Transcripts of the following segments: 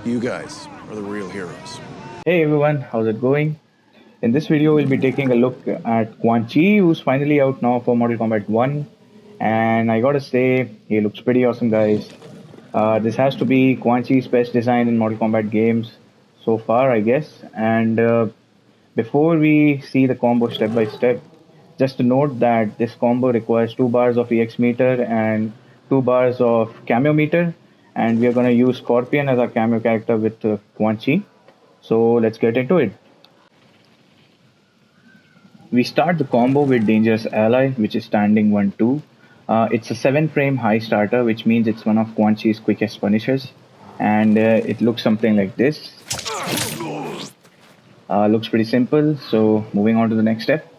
You guys are the real heroes. Hey everyone, how's it going? In this video, we'll be taking a look at Quan Chi, who's finally out now for Mortal Kombat 1. And I gotta say, he looks pretty awesome, guys. This has to be Quan Chi's best design in Mortal Kombat games so far, I guess. And before we see the combo step by step, just to note that this combo requires 2 bars of EX meter and 2 bars of Kameo meter. And we are gonna use Scorpion as our Kameo character with Quan Chi. So let's get into it. We start the combo with Dangerous Ally, which is standing 1-2. It's a 7 frame high starter, which means it's one of Quan Chi's quickest punishes. And it looks something like this. Looks pretty simple, so moving on to the next step.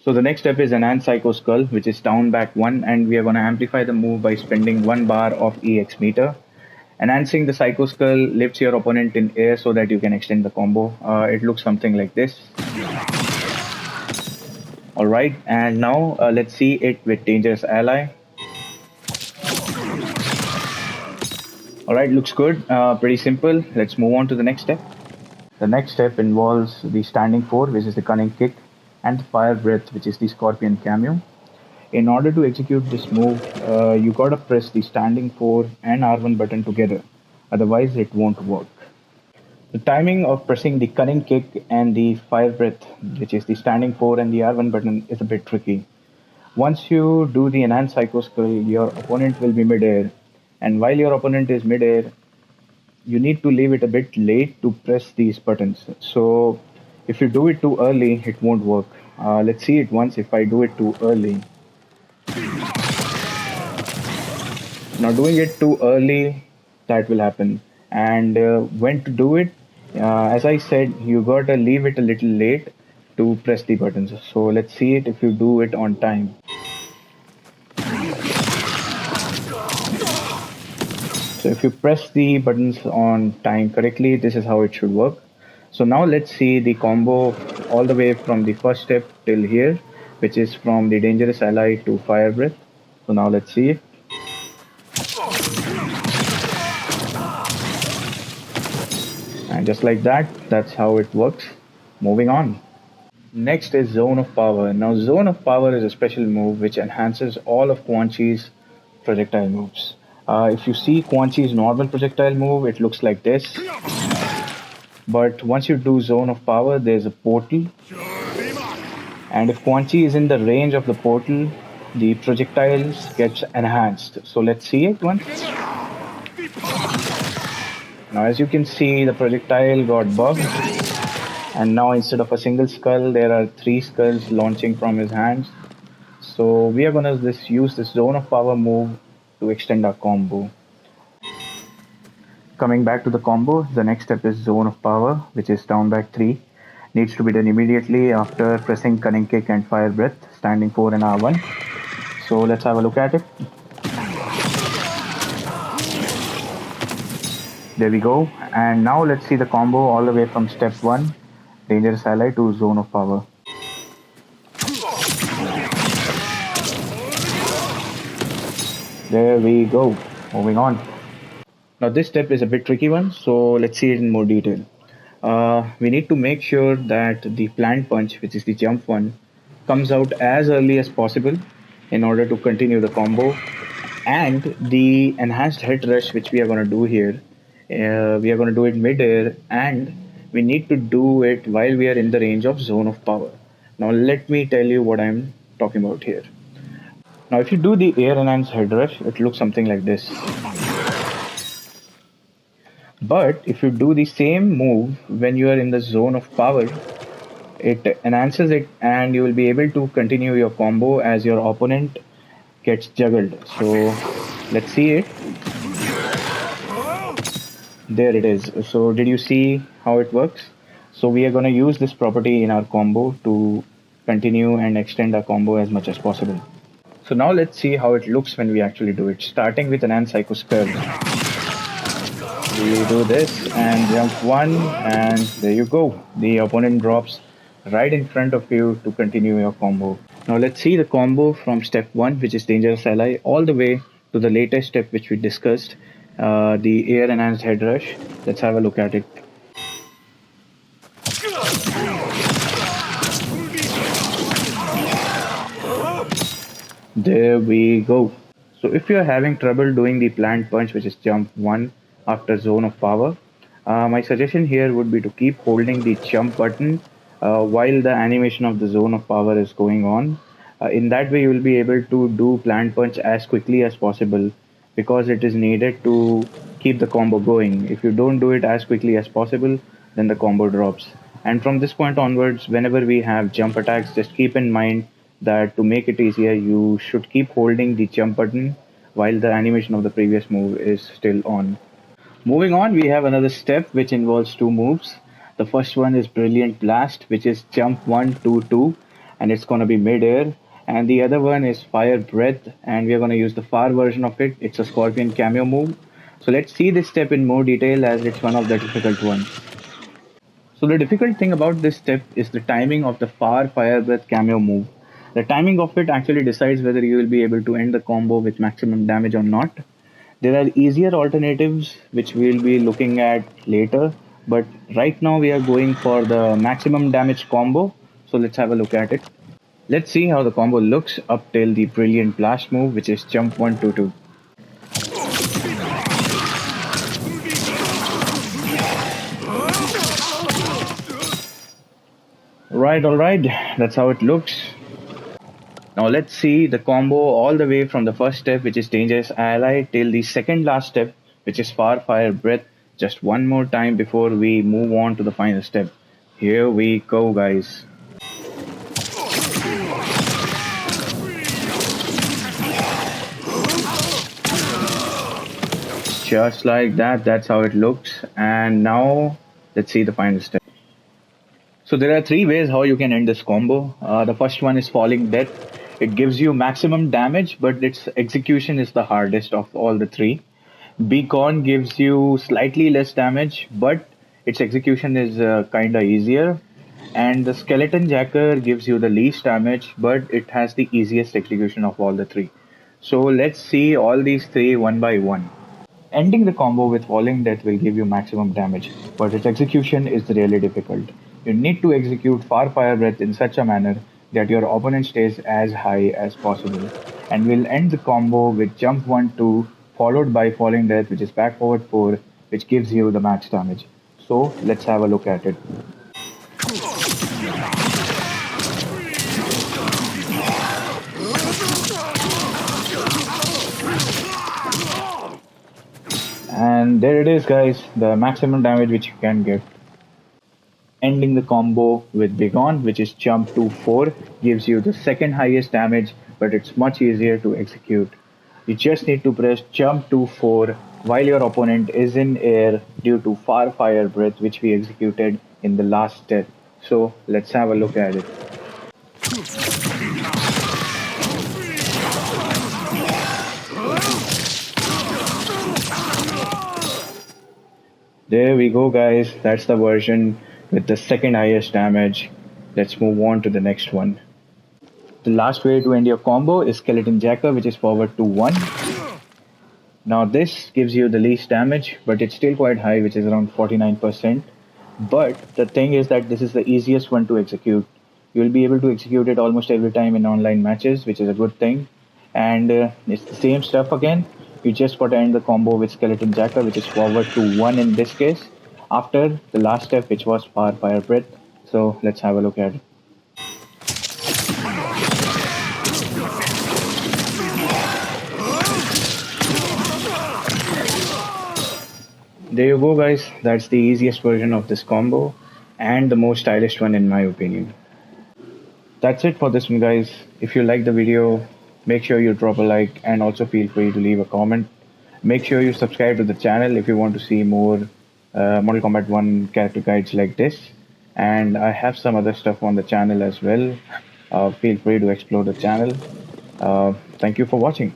So the next step is Enhance Psycho Skull, which is down back 1, and we are going to amplify the move by spending 1 bar of EX meter. Enhancing the Psycho Skull lifts your opponent in air so that you can extend the combo. It looks something like this. Alright, and now let's see it with Dangerous Ally. Alright, looks good. Pretty simple. Let's move on to the next step. The next step involves the Standing 4, which is the Cunning Kick, and the Fire Breath, which is the Scorpion Kameo. In order to execute this move, you gotta press the Standing 4 and R1 button together, otherwise it won't work. The timing of pressing the Cunning Kick and the Fire Breath, which is the Standing 4 and the R1 button, is a bit tricky. Once you do the Enhanced Psycho Skull, your opponent will be mid-air, and while your opponent is mid-air, you need to leave it a bit late to press these buttons. So if you do it too early, it won't work. Let's see it once if I do it too early. Now doing it too early, that will happen. And when to do it, as I said, you gotta leave it a little late to press the buttons. So let's see it if you do it on time. So if you press the buttons on time correctly, this is how it should work. So now let's see the combo all the way from the first step till here, which is from the Dangerous Ally to Fire Breath. So now let's see it. And just like that, that's how it works. Moving on. Next is Zone of Power. Now Zone of Power is a special move which enhances all of Quan Chi's projectile moves. If you see Quan Chi's normal projectile move, it looks like this. But once you do Zone of Power, there's a portal. And if Quan Chi is in the range of the portal, the projectiles gets enhanced. So let's see it once. Now as you can see, the projectile got bugged, and now instead of a single skull, there are 3 skulls launching from his hands. So we are gonna use this Zone of Power move to extend our combo. Coming back to the combo, the next step is Zone of Power, which is down back 3. Needs to be done immediately after pressing Cunning Kick and Fire Breath, Standing 4 and R1. So let's have a look at it. There we go. And now let's see the combo all the way from step 1, Dangerous Ally, to Zone of Power. There we go. Moving on. Now this step is a bit tricky one, so let's see it in more detail. We need to make sure that the plant punch, which is the jump one, comes out as early as possible in order to continue the combo. And the enhanced head rush, which we are going to do here, we are going to do it mid-air, and we need to do it while we are in the range of Zone of Power. Now let me tell you what I'm talking about here. Now if you do the air enhanced head rush, it looks something like this. But if you do the same move when you are in the Zone of Power, it enhances it and you will be able to continue your combo as your opponent gets juggled. So let's see it. There it is. So did you see how it works? So we are going to use this property in our combo to continue and extend our combo as much as possible. So now let's see how it looks when we actually do it. Starting with an Psycho Skull. We do this and jump 1, and there you go. The opponent drops right in front of you to continue your combo. Now let's see the combo from step 1, which is Dangerous Ally, all the way to the latest step which we discussed, the air enhanced head rush. Let's have a look at it. There we go. So if you're having trouble doing the plant punch, which is jump 1 after zone of power, my suggestion here would be to keep holding the jump button while the animation of the zone of power is going on. In that way, you will be able to do plant punch as quickly as possible because it is needed to keep the combo going. If you don't do it as quickly as possible, then the combo drops. And from this point onwards, whenever we have jump attacks, just keep in mind that to make it easier, you should keep holding the jump button while the animation of the previous move is still on. Moving on, we have another step which involves two moves. The first one is Brilliant Blast, which is jump 1, 2, 2, and it's going to be mid-air. And the other one is Fire Breath, and we are going to use the far version of it. It's a Scorpion Kameo move. So let's see this step in more detail as it's one of the difficult ones. So the difficult thing about this step is the timing of the far Fire Breath Kameo move. The timing of it actually decides whether you will be able to end the combo with maximum damage or not. There are easier alternatives which we'll be looking at later, but right now we are going for the maximum damage combo. So let's have a look at it. Let's see how the combo looks up till the Brilliant Blast move, which is jump 1, 2, 2. Alright, that's how it looks. Now let's see the combo all the way from the first step, which is Dangerous Ally, till the second last step, which is Far Fire Breath, just one more time before we move on to the final step. Here we go, guys. Just like that, that's how it looks. And now let's see the final step. So there are three ways how you can end this combo. The first one is Falling Death. It gives you maximum damage, but its execution is the hardest of all the three. Beacon gives you slightly less damage, but its execution is kinda easier. And the Skeleton Jacker gives you the least damage, but it has the easiest execution of all the three. So let's see all these three one by one. Ending the combo with Falling Death will give you maximum damage, but its execution is really difficult. You need to execute Far Fire Breath in such a manner that your opponent stays as high as possible. And we'll end the combo with Jump 1 2 followed by Falling Death, which is Back Forward 4, which gives you the max damage. So let's have a look at it. And there it is, guys, the maximum damage which you can get. Ending the combo with Begone, which is Jump 2-4, gives you the second highest damage, but it's much easier to execute. You just need to press Jump 2-4 while your opponent is in air due to Far Fire Breath, which we executed in the last step. So let's have a look at it. There we go, guys. That's the version with the second highest damage. Let's move on to the next one. The last way to end your combo is Skeleton Jacker, which is forward to 1. Now this gives you the least damage, but it's still quite high, which is around 49%. But the thing is that this is the easiest one to execute. You'll be able to execute it almost every time in online matches, which is a good thing. And it's the same stuff again. You just got to end the combo with Skeleton Jacker, which is forward to 1 in this case, after the last step, which was Far Fire Breath. So let's have a look at it. There you go, guys. That's the easiest version of this combo and the most stylish one in my opinion. That's it for this one, guys. If you like the video, make sure you drop a like and also feel free to leave a comment. Make sure you subscribe to the channel if you want to see more Mortal Kombat 1 character guides like this. And I have some other stuff on the channel as well. Feel free to explore the channel. Thank you for watching.